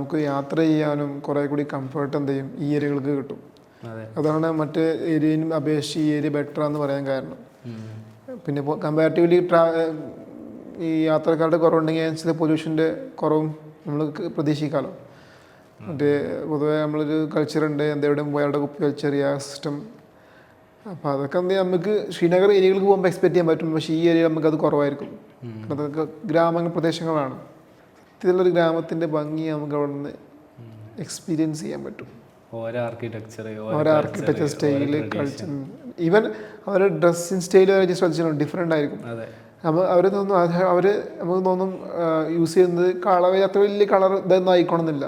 നമുക്ക് യാത്ര ചെയ്യാനും കുറേ കൂടി കംഫർട്ട് എന്ത് ചെയ്യും ഈ ഏരിയകൾക്ക് കിട്ടും. അതാണ് മറ്റ് ഏരിയയും അപേക്ഷിച്ച് ഈ ഏരിയ ബെറ്റർ എന്ന് പറയാൻ കാരണം. പിന്നെ ഇപ്പോൾ കമ്പാരിറ്റീവ്ലി ഈ യാത്രക്കാരുടെ കുറവുണ്ടെങ്കിൽ അനുസരിച്ച് പൊല്യൂഷൻ്റെ കുറവും നമ്മൾ പ്രതീക്ഷിക്കാമല്ലോ. മറ്റേ പൊതുവേ നമ്മളൊരു കൾച്ചറുണ്ട്, എന്തെവിടെയും പോയി അവിടെ കുപ്പി കൾച്ചർ സിസ്റ്റം. അപ്പോൾ അതൊക്കെ എന്ത് ചെയ്യാം, നമുക്ക് ശ്രീനഗർ ഏരിയകൾക്ക് പോകുമ്പോൾ എക്സ്പെക്ട് ചെയ്യാൻ പറ്റും. പക്ഷേ ഈ ഏരിയ നമുക്കത് കുറവായിരിക്കും. അതൊക്കെ ഗ്രാമ പ്രദേശങ്ങളാണ്. സത്യത്തിലുള്ളൊരു ഗ്രാമത്തിൻ്റെ ഭംഗി നമുക്ക് അവിടെ നിന്ന് എക്സ്പീരിയൻസ് ചെയ്യാൻ പറ്റും. ഓരോ ആർക്കിടെക്ചർ സ്റ്റൈല്, കൾച്ചർ, ഈവൻ അവരുടെ ഡ്രസ്സിങ് സ്റ്റൈൽ വരെ ശ്രദ്ധിച്ചിട്ടുണ്ട്, ഡിഫറെൻ്റ് ആയിരിക്കും. അപ്പോൾ അവർ തോന്നും അവർ നമുക്ക് തോന്നും യൂസ് ചെയ്യുന്നത് കളർ അത്ര വലിയ കളർ ഇതൊന്നും ആയിക്കോണമെന്നില്ല.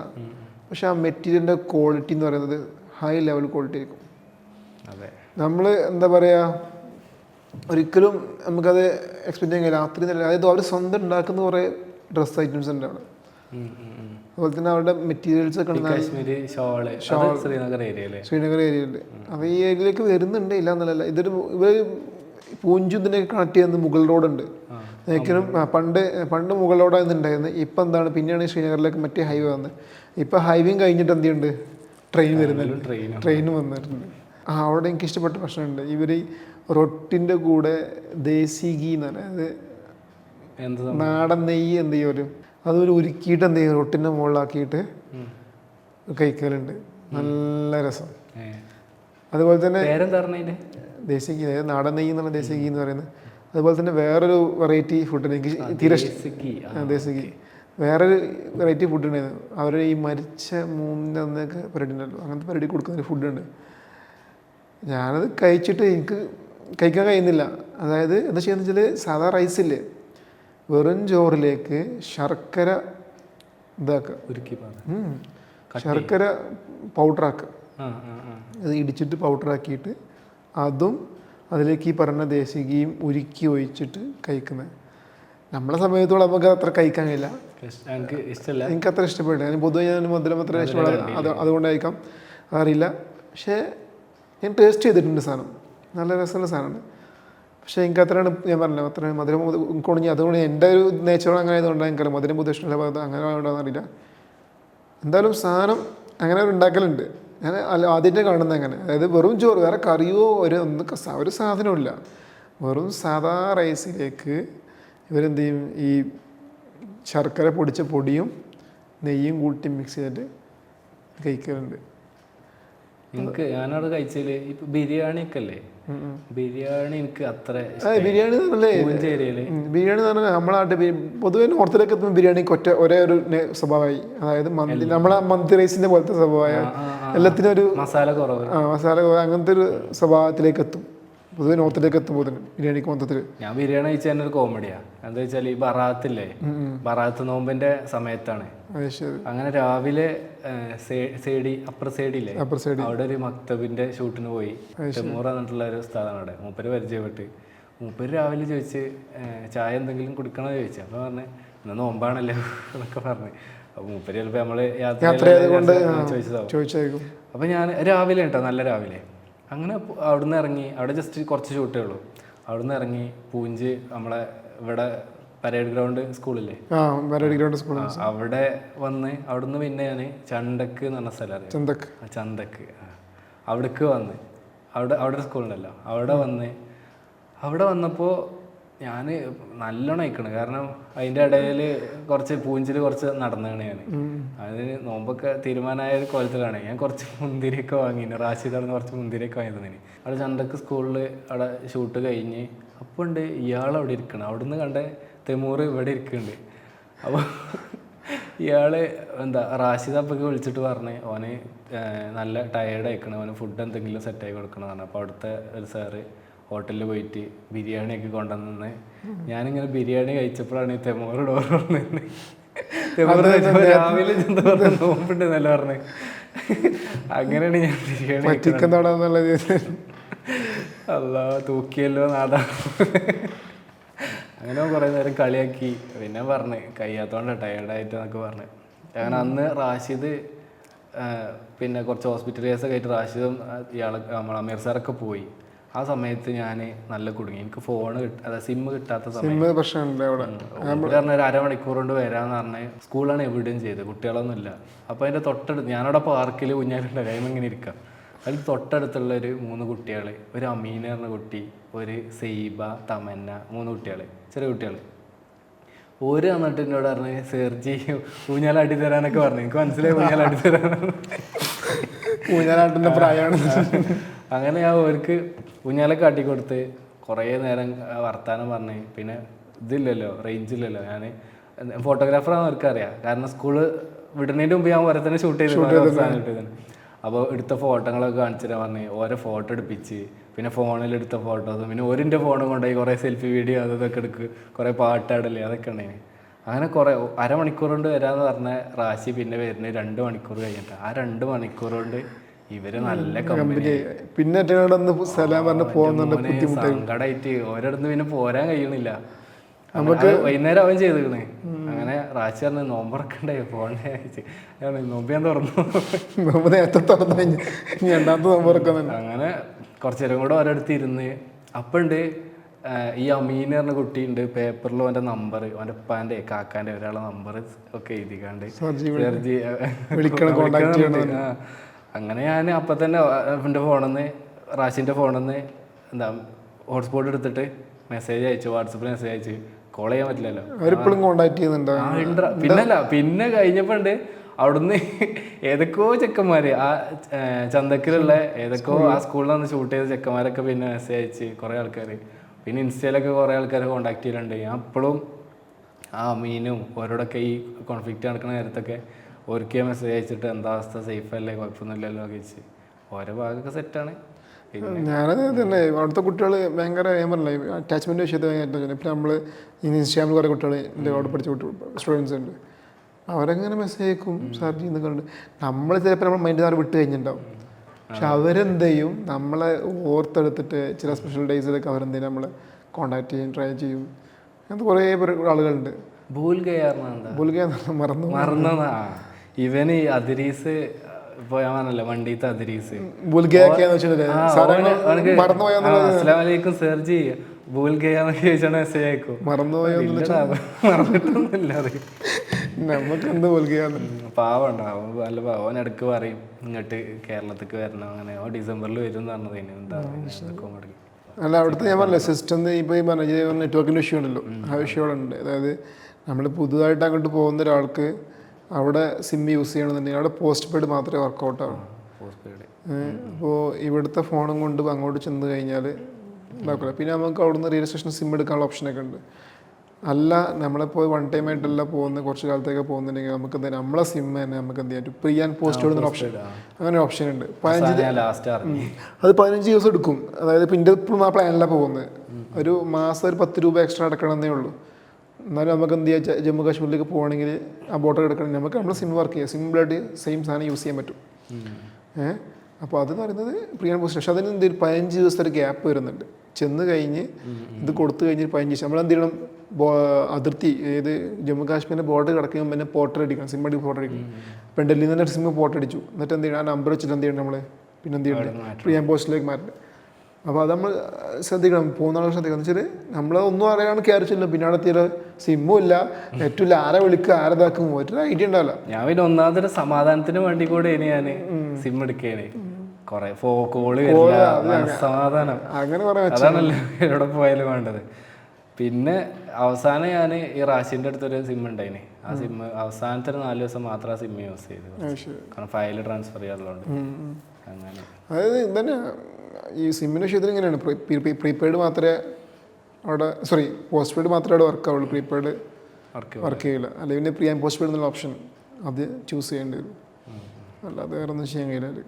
പക്ഷെ ആ മെറ്റീരിയലിൻ്റെ ക്വാളിറ്റി എന്ന് പറയുന്നത് ഹൈ ലെവൽ ക്വാളിറ്റി ആയിരിക്കും. നമ്മൾ എന്താ പറയുക, ഒരിക്കലും നമുക്കത് എക്സ്പെക്ട് ചെയ്യാൻ കഴിയില്ല. അത്രയും നല്ല, അതായത് അവർ സ്വന്തം ഉണ്ടാക്കുന്ന കുറേ ഡ്രസ് ഐറ്റംസ് ഉണ്ട് അവിടെ. അതുപോലെ തന്നെ അവരുടെ മെറ്റീരിയൽസ് ഒക്കെ ശ്രീനഗർ ഏരിയയിൽ. അപ്പോൾ ഈ ഏരിയയിലേക്ക് വരുന്നുണ്ട്, ഇല്ല എന്നല്ല. ഇവർ പൂഞ്ചുദിനെ കണക്ട് ചെയ്യുന്ന മുഗൾ റോഡുണ്ട്. ഒരിക്കലും പണ്ട് മുഗൾ റോഡായിരുന്നു ഉണ്ടായിരുന്നത്. ഇപ്പം എന്താണ്, പിന്നെയാണ് ശ്രീനഗറിലേക്ക് മറ്റേ ഹൈവേ വന്നത്. ഇപ്പം ഹൈവേയും കഴിഞ്ഞിട്ട് എന്ത് ചെയ്യുന്നുണ്ട്, ട്രെയിൻ വരുന്നുണ്ട്, ട്രെയിനും വന്നിട്ടുണ്ട്. അവിടെ എനിക്ക് ഇഷ്ടപ്പെട്ട പ്രശ്നമുണ്ട്, ഇവർ റൊട്ടിൻ്റെ കൂടെ ദേശി ഗീ എന്ന് പറയുന്നത് നാടൻ നെയ്യ് എന്ത് ചെയ്യും, അതൊരു ഉരുക്കിയിട്ട് എന്ത് ചെയ്യും റൊട്ടിൻ്റെ മുകളിലാക്കിയിട്ട് കഴിക്കലുണ്ട്. നല്ല രസം. അതുപോലെ തന്നെ ദേശി ഗീ, അതായത് നാടൻ നെയ്യ് എന്നുള്ള ദേശി ഗീ എന്ന് പറയുന്നത്. അതുപോലെ തന്നെ വേറൊരു വെറൈറ്റി ഫുഡ് എനിക്ക് തീരെ ദേശി ഗീ, വേറൊരു വെറൈറ്റി ഫുഡ് ഉണ്ടായിരുന്നു. അവർ ഈ മരിച്ച മൂന്നിൻ്റെ അന്നൊക്കെ പരിപാടി ഉണ്ടല്ലോ, അങ്ങനത്തെ പരിപാടി കൊടുക്കുന്നൊരു ഫുഡുണ്ട്. ഞാനത് കഴിച്ചിട്ട് എനിക്ക് കഴിക്കാൻ കഴിയുന്നില്ല. അതായത് എന്താ ചെയ്യുന്നത് വെച്ചാൽ, സാധാ റൈസില്ലേ, വെറും ചോറിലേക്ക് ശർക്കര ഇതാക്കുക, ശർക്കര പൗഡറാക്കുക. അത് ഇടിച്ചിട്ട് പൗഡറാക്കിയിട്ട് അതും അതിലേക്ക് ഈ പറഞ്ഞ ദേശീയയും ഉരുക്കി ഒഴിച്ചിട്ട് കഴിക്കുന്നത്. നമ്മളെ സമയത്തോളം നമുക്ക് അത്ര കഴിക്കാൻ കഴിയില്ല, എനിക്ക് അത്ര ഇഷ്ടപ്പെട്ടില്ല. ഞാൻ പൊതുവെ ഞാൻ മധുരം അത്ര ഇഷ്ടപ്പെടാതെ അതുകൊണ്ടായിരിക്കാം അറിയില്ല. പക്ഷേ ഞാൻ ടേസ്റ്റ് ചെയ്തിട്ടുണ്ട് സാധനം, നല്ല രസമുള്ള സാധനമാണ്. പക്ഷേ എനിക്ക് അത്രയാണ്, ഞാൻ പറഞ്ഞല്ലോ, അത്ര മധുരം കൊണിഞ്ഞ്. അതുകൊണ്ട് എൻ്റെ ഒരു നേച്ചറും അങ്ങനെ ആയതുകൊണ്ടാണ് എനിക്കല്ല മധുരം പൊതുവെ ഇഷ്ടമുള്ള ഭാഗത്ത് അങ്ങനെ ഉണ്ടാകുന്നറിയില്ല. എന്തായാലും സാധനം അങ്ങനെ ഒരു ഉണ്ടാക്കലുണ്ട്. ഞാൻ ആദ്യമായിട്ട് കാണുന്നത് അങ്ങനെ. അതായത് വെറും ചോറ്, വേറെ കറിയോ ഒരു സാധനമില്ല, വെറും സാധാ റൈസിലേക്ക് ഇവരെന്ത് ചെയ്യും, ഈ ശർക്കര പൊടിച്ച പൊടിയും നെയ്യും കൂട്ടി മിക്സ് ചെയ്തിട്ട് കഴിക്കലുണ്ട്. എനിക്ക് ഞാനവിടെ കഴിച്ചതിൽ ഇപ്പം ബിരിയാണി ഒക്കെ അല്ലേ, ബിരിയാണി എനിക്ക് അത്ര ബിരിയാണി എന്ന് പറഞ്ഞാൽ നമ്മളെ നാട്ടിൽ പൊതുവെ നോർത്തിലേക്ക് എത്തുമ്പോൾ ബിരിയാണിക്ക് ഒരേ ഒരു സ്വഭാവമായി. അതായത് മന്തി, നമ്മളെ മന്തി റൈസിന്റെ പോലത്തെ സ്വഭാവമായ എല്ലാത്തിനും ഒരു മസാല കുറവ് അങ്ങനത്തെ ഒരു സ്വഭാവത്തിലേക്ക് എത്തും പൊതുവെ നോർത്തിലേക്ക് എത്തുമ്പോൾ തന്നെ ബിരിയാണിക്ക് മൊത്തത്തിൽ. ഞാൻ ബിരിയാണി കഴിച്ചാൽ തന്നെ ഒരു കോമഡിയാ. എന്താ വെച്ചാൽ ഈ ബറാത്തില്ലേ, ബറാത്ത് നോമ്പിന്റെ സമയത്താണ്. അങ്ങനെ രാവിലെ അപ്പർ സൈഡില്ലേ, അവിടെ ഒരു മക്തബിന്റെ ഷൂട്ടിന് പോയി. തെമൂർ എന്നിട്ടുള്ള ഒരു സ്ഥലമാണ് അവിടെ. മൂപ്പര് പരിചയപ്പെട്ട് മൂപ്പര് രാവിലെ ചോദിച്ച് ചായ എന്തെങ്കിലും കുടിക്കണമെന്ന് ചോദിച്ചു. അപ്പോൾ പറഞ്ഞ് ഇന്ന് നോമ്പാണല്ലോ എന്നൊക്കെ പറഞ്ഞ്. അപ്പോൾ മൂപ്പര് ചിലപ്പോൾ നമ്മള് യാത്ര ചോദിച്ചതാവും. അപ്പോൾ ഞാൻ രാവിലെ കേട്ടോ, നല്ല രാവിലെ അങ്ങനെ അവിടുന്ന് ഇറങ്ങി. അവിടെ ജസ്റ്റ് കുറച്ച് ഷൂട്ടേ ഉള്ളൂ. അവിടുന്ന് ഇറങ്ങി പൂഞ്ച് നമ്മളെ ഇവിടെ പരേഡ് ഗ്രൗണ്ട് സ്കൂളില്ലേ, അവിടെ വന്ന് അവിടുന്ന് പിന്നെ ഞാൻ ചന്തക്ക് എന്ന് പറഞ്ഞ സ്ഥലം അറിയാം, ചന്തക്ക് അവിടേക്ക് വന്ന് അവിടെ സ്കൂളുണ്ടല്ലോ, അവിടെ വന്നപ്പോൾ ഞാൻ നല്ലോണം അയക്കണം. കാരണം അതിൻ്റെ ഇടയിൽ പൂഞ്ചിൽ കുറച്ച് നടന്നാണ് ഞാൻ. അതിന് നോമ്പൊക്കെ തീരുമാനമായ ഒരു കോലത്തിലാണ്. ഞാൻ കുറച്ച് മുന്തിരിയൊക്കെ വാങ്ങിയിരുന്നു, റാഷിദാണെന്ന് കുറച്ച് മുന്തിരിയൊക്കെ വാങ്ങി തന്നെ. അവിടെ ചന്തക്ക് സ്കൂളിൽ അവിടെ ഷൂട്ട് കഴിഞ്ഞ് അപ്പോൾ ഉണ്ട് ഇയാളവിടെ ഇരിക്കണം. അവിടുന്ന് കണ്ട തെമൂർ ഇവിടെ ഇരിക്കുന്നുണ്ട്. അപ്പോൾ ഇയാൾ റാഷിദ അപ്പൊക്കെ വിളിച്ചിട്ട് പറഞ്ഞ് ഓന് നല്ല ടയേർഡ് ആയിക്കണം, ഓന് ഫുഡ് എന്തെങ്കിലും സെറ്റായി കൊടുക്കണം പറഞ്ഞു. അപ്പോൾ അവിടുത്തെ ഒരു സാറ് ഹോട്ടലിൽ പോയിട്ട് ബിരിയാണിയൊക്കെ കൊണ്ടുവന്ന് ഞാനിങ്ങനെ ബിരിയാണി കഴിച്ചപ്പോഴാണ് ഈ തെമൂർ ഡോർ പറഞ്ഞത്. രാവിലെ നോമ്പുണ്ടെന്നല്ല പറഞ്ഞത്. അങ്ങനെയാണ് ഞാൻ ബിരിയാണി അല്ലാ തൂക്കിയല്ലോ നാടാ. അങ്ങനെ കുറേ നേരം കളിയാക്കി. പിന്നെ പറഞ്ഞ് കഴിയാത്തോണ്ട് ടയേർഡായിട്ട് എന്നൊക്കെ പറഞ്ഞ്. അങ്ങനെ അന്ന് റാഷിദ് പിന്നെ കുറച്ച് ഹോസ്പിറ്റൽ കേസൊക്കെ ആയിട്ട് റാഷിദും ഇയാളെ നമ്മളെ അമീർ സാറൊക്കെ പോയി. ആ സമയത്ത് ഞാൻ നല്ല കുടുങ്ങി. എനിക്ക് ഫോണ് സിമ്മ് കിട്ടാത്ത സമയം. സിമ്മ് പ്രശ്നമുണ്ട് അവിടെ. പറഞ്ഞ ഒരു അരമണിക്കൂർ കൊണ്ട് വരാമെന്ന് പറഞ്ഞ് സ്കൂളാണ് എവിടെയും ചെയ്തത്, കുട്ടികളൊന്നും ഇല്ല. അപ്പോൾ അതിൻ്റെ തൊട്ടടുത്ത് ഞാനവിടെ പാർക്കിൽ ഊഞ്ഞാലുണ്ടായി അതിന് ഇങ്ങനെ ഇരിക്കാം. അതിൽ തൊട്ടടുത്തുള്ള ഒരു 3 കുട്ടികൾ, ഒരു അമീന പറഞ്ഞ കുട്ടി, ഒരു സെയ്ബ, തമന്ന, 3 കുട്ടികൾ, ചെറിയ കുട്ടികൾ. ഓര് വന്നിട്ട് എന്നോട് പറഞ്ഞ് സെർജി ഊഞ്ഞാലാട്ടി തരാനൊക്കെ പറഞ്ഞു. എനിക്ക് മനസ്സിലായി ഊഞ്ഞാലാട്ടി തരാനാണ്, ഊഞ്ഞാലാട്ടിൻ്റെ പ്രായമാണ്. അങ്ങനെ ഞാൻ ഓർക്ക് ഊഞ്ഞാലൊക്കെ കാട്ടിക്കൊടുത്ത് കുറേ നേരം വർത്താനം പറഞ്ഞ്. പിന്നെ ഇതില്ലല്ലോ, റേഞ്ച് ഇല്ലല്ലോ. ഞാൻ ഫോട്ടോഗ്രാഫറാണെന്ന് അവർക്കറിയാം, കാരണം സ്കൂള് വിടുന്നതിന് മുമ്പ് ഞാൻ ഓരോ തന്നെ ഷൂട്ട് ചെയ്തിട്ടുണ്ട്. അപ്പോൾ എടുത്ത ഫോട്ടോകളൊക്കെ കാണിച്ചിട്ട് പറഞ്ഞ് ഓരോ ഫോട്ടോ എടുപ്പിച്ച്, പിന്നെ ഫോണിലെടുത്ത ഫോട്ടോസും, പിന്നെ ഓരിൻ്റെ ഫോണും കൊണ്ടുപോയി കുറേ സെൽഫി വീഡിയോ അതൊക്കെ എടുക്കുക, കുറേ പാട്ടാടല്ലേ അതൊക്കെ ഉണ്ടായി. അങ്ങനെ കുറേ അരമണിക്കൂർ കൊണ്ട് വരാമെന്ന് പറഞ്ഞ റാശി പിന്നെ വരുന്നത് 2 മണിക്കൂർ കഴിഞ്ഞിട്ട്. ആ 2 മണിക്കൂർ കൊണ്ട് ഇവര് നല്ല കമ്പനി. പിന്നെ സങ്കടമായിട്ട് ഓരോടന്ന് പിന്നെ പോരാൻ കഴിയണില്ല. നമുക്ക് വൈകുന്നേരം അവൻ ചെയ്തേക്കണേ. അങ്ങനെ റാശി പറഞ്ഞ് നോമ്പറക്കണ്ടേ ഫോണിനെ അയച്ച് നോമ്പ് ഞാൻ തുറന്നു. അങ്ങനെ കുറച്ചു നേരം കൂടെ ഓരോരുത്ത് ഇരുന്ന്. അപ്പുണ്ട് ഈ അമീൻ പറഞ്ഞ കുട്ടിയുണ്ട്, പേപ്പറിൽ അവൻ്റെ നമ്പർ, അവൻ്റെ ഉപ്പാൻ്റെ കാക്കാൻ്റെ ഒരാളെ നമ്പർ ഒക്കെ എഴുതിക്കാണ്ട് അങ്ങനെ ഞാൻ അപ്പം തന്നെ എൻ്റെ ഫോണിൽ നിന്ന് റാഷിൻ്റെ ഫോണിൽ നിന്ന് എന്താ ഹോട്ട്സ്പോട്ട് എടുത്തിട്ട് മെസ്സേജ് അയച്ചു, വാട്സപ്പിൽ മെസ്സേജ് അയച്ച്. കോൾ ചെയ്യാൻ പറ്റില്ലല്ലോ. പിന്നെ കഴിഞ്ഞപ്പോൾ ഉണ്ട് അവിടുന്ന് ഏതൊക്കെയോ ചെക്കന്മാര് ആ ചന്തക്കിലുള്ള ഏതൊക്കെയോ ആ സ്കൂളിൽ നിന്ന് ഷൂട്ട് ചെയ്ത ചെക്കന്മാരൊക്കെ പിന്നെ മെസ്സേജ് അയച്ച് കുറേ ആൾക്കാർ. പിന്നെ ഇൻസ്റ്റയിലൊക്കെ കുറേ ആൾക്കാർ കോണ്ടാക്ട് ചെയ്യലുണ്ട്. ഞാൻ അപ്പോഴും ആ മീനും ഓരോടൊക്കെ ഈ കോൺഫ്ലിക്റ്റ് നടക്കുന്ന നേരത്തൊക്കെ ഓർക്കേ മെസ്സേജ് അയച്ചിട്ട് എന്താ അവസ്ഥ, സേഫ് അല്ലേ, കുഴപ്പമൊന്നുമില്ലല്ലോ ഒക്കെ വെച്ച് ഓരോ ഭാഗമൊക്കെ സെറ്റാണ്. ഞാനത് തന്നെ അവിടുത്തെ കുട്ടികൾ ഭയങ്കര അറ്റാച്ച്മെന്റ് വിഷയത്തിൽ ഭയങ്കര. ഇപ്പം നമ്മൾ ഇൻസ്റ്റാഗ്രാമിൽ കുറേ കുട്ടികൾ എൻ്റെ അവിടെ പഠിച്ച സ്റ്റുഡൻസ് ഉണ്ട്, അവരെങ്ങനെ മെസ്സേജ് അയക്കും സാർജി എന്നൊക്കെ ഉണ്ട്. നമ്മൾ ചിലപ്പോൾ നമ്മൾ മൈൻഡ് വിട്ട് കഴിഞ്ഞിട്ടുണ്ടാവും. പക്ഷെ അവരെന്ത് ചെയ്യും, നമ്മളെ ഓർത്തെടുത്തിട്ട് ചില സ്പെഷ്യൽ ഡേയ്സിലൊക്കെ അവരെന്തെങ്കിലും നമ്മളെ കോണ്ടാക്ട് ചെയ്യും, ട്രൈ ചെയ്യും. അങ്ങനത്തെ കുറേ ആളുകളുണ്ട്. മറന്നതാ ഇവന് അതിരീസ് പോയാണല്ലോ വണ്ടിത്തെ അതിരീസ്. അസ്സലാമലൈക്കും സെർജി ഭൂൽഗയാന്നൊക്കെ ചോദിച്ചാണ് മെസ്സേജ് അയക്കും. മറന്നിട്ടൊന്നുമില്ല. പാവണ്ടാവും, നല്ല പാവൻ ഇടക്ക് പറയും ഇങ്ങോട്ട് കേരളത്തിക്ക് വരണം, അങ്ങനെ ഡിസംബറിൽ വരും എന്ന് പറഞ്ഞത്. എന്താ അല്ല അവിടുത്തെ ഞാൻ പറഞ്ഞില്ല സിസ്റ്റം ഇപ്പോൾ ഈ പറഞ്ഞ നെറ്റ്വർക്കിൻ്റെ ഇഷ്യൂ ഉണ്ടല്ലോ, ആ ഇഷ്യൂകളുണ്ട്. അതായത് നമ്മൾ പുതുതായിട്ട് അങ്ങോട്ട് പോകുന്ന ഒരാൾക്ക് അവിടെ സിം യൂസ് ചെയ്യണമെന്നുണ്ടെങ്കിൽ അവിടെ പോസ്റ്റ് പെയ്ഡ് മാത്രമേ വർക്കൗട്ട് ആവും. അപ്പോൾ ഇവിടുത്തെ ഫോണും കൊണ്ട് അങ്ങോട്ട് ചെന്ന് കഴിഞ്ഞാൽ ഉണ്ടാക്കില്ല. പിന്നെ നമുക്ക് അവിടുന്ന് രജിസ്ട്രേഷൻ സിം എടുക്കാനുള്ള ഓപ്ഷനൊക്കെ ഉണ്ട്. അല്ല നമ്മളിപ്പോൾ 1 ടൈം ആയിട്ടല്ല പോകുന്നത്, കുറച്ച് കാലത്തേക്ക് പോകുന്നുണ്ടെങ്കിൽ നമുക്ക് എന്താ നമ്മളെ സിം തന്നെ നമുക്ക് എന്ത് ചെയ്യാം pre and post paid option, അങ്ങനെ ഓപ്ഷൻ ഉണ്ട്. 15 ദിവസം എടുക്കും. അതായത് ഇപ്പോൾ എൻ്റെ ഇപ്പോഴും ആ പ്ലാനിലാണ് പോകുന്നത്. ഒരു മാസം ഒരു 10 രൂപ എക്സ്ട്രാ അടക്കണമെന്നേ ഉള്ളൂ. എന്നാലും നമുക്ക് എന്ത് ചെയ്യാം, ജമ്മു കാശ്മീരിലേക്ക് പോകണമെങ്കിൽ ആ ബോർഡർ എടുക്കണമെങ്കിൽ നമുക്ക് നമ്മൾ സിം വർക്ക് ചെയ്യാം, സിമ്പിളായിട്ട് സെയിം സാധനം യൂസ് ചെയ്യാൻ പറ്റും. അപ്പോൾ അതെന്ന് പറയുന്നത് പ്രീ ആൻഡ് പോസ്റ്റ്. പക്ഷെ അതിന് എന്തെങ്കിലും 15 ദിവസത്തെ ഒരു ഗ്യാപ്പ് വരുന്നുണ്ട്. ചെന്ന് കഴിഞ്ഞ് ഇത് കൊടുത്തു കഴിഞ്ഞ് 15 ദിവസം നമ്മളെന്ത് ചെയ്യണം, അതിർത്തി ഏത് ജമ്മു കാശ്മീരിൻ്റെ ബോർഡർ കിടക്കുമ്പോൾ പിന്നെ പോർട്ടർ അടിക്കണം, സിം അടി പോർട്ടർ അടിക്കണം. ഇപ്പം ഡൽഹിയിൽ നിന്ന് സിം പോർട്ടർ അടിച്ചു, എന്നിട്ട് എന്ത് ചെയ്യണം, ആ നമ്പർ വെച്ചിട്ട് എന്ത് ചെയ്യണം നമ്മൾ പിന്നെ എന്ത് ചെയ്യണം, പ്രീ ആൻഡ് പോസ്റ്റിലേക്ക് മാറ്റണം. അപ്പോൾ അത് നമ്മൾ ശ്രദ്ധിക്കണം, പോകുന്ന ആൾ ശ്രദ്ധിക്കണം. എന്ന് വെച്ചാൽ നമ്മളൊന്നും അറിയാണ്ട് കയറി ചെല്ലും, പിന്നെ അവിടെ തീരെ സിമ്മും ഇല്ല, നെറ്റും ഇല്ല, ആരെ വിളിക്കുക ആരതാക്കും ഒരു ഐഡിയ ഉണ്ടാവില്ല. ഞാൻ പിന്നെ ഒന്നാമതൊരു സമാധാനത്തിന് വേണ്ടി കൂടെ ഇനി ഞാൻ സിം എടുക്കുകയാണ്. കുറെ കോള് സമാധാനം, അതാണല്ലോ എവിടെ പോയാലും വേണ്ടത്. പിന്നെ അവസാനം ഞാൻ ഈ റാഷിൻ്റെ അടുത്തൊരു സിം ഉണ്ടായിന്. ആ സിം അവസാനത്തെ 4 ദിവസം മാത്രം ആ സിം യൂസ് ചെയ്തു, കാരണം ഫയൽ ട്രാൻസ്ഫർ ചെയ്യാറുള്ളതുകൊണ്ട്. അങ്ങനെ അതായത് ഇതന്നെ ഈ സിമ്മിൻ്റെ വിഷയത്തിൽ ഇങ്ങനെയാണ്, പ്രീപെയ്ഡ് മാത്രമേ അവിടെ പോസ്റ്റ് പെയ്ഡ് മാത്രമേ അവിടെ വർക്ക് ആവുള്ളൂ, പ്രീപെയ്ഡ് വർക്ക് ചെയ്യില്ല. അല്ലെങ്കിൽ പിന്നെ പ്രീ ആൻഡ് പോസ്റ്റ് പെയ്ഡ് എന്നുള്ള ഓപ്ഷൻ അത് ചൂസ് ചെയ്യേണ്ടി വരും, അല്ലാതെ വേറെ ഒന്നും ചെയ്യാൻ കഴിയില്ല.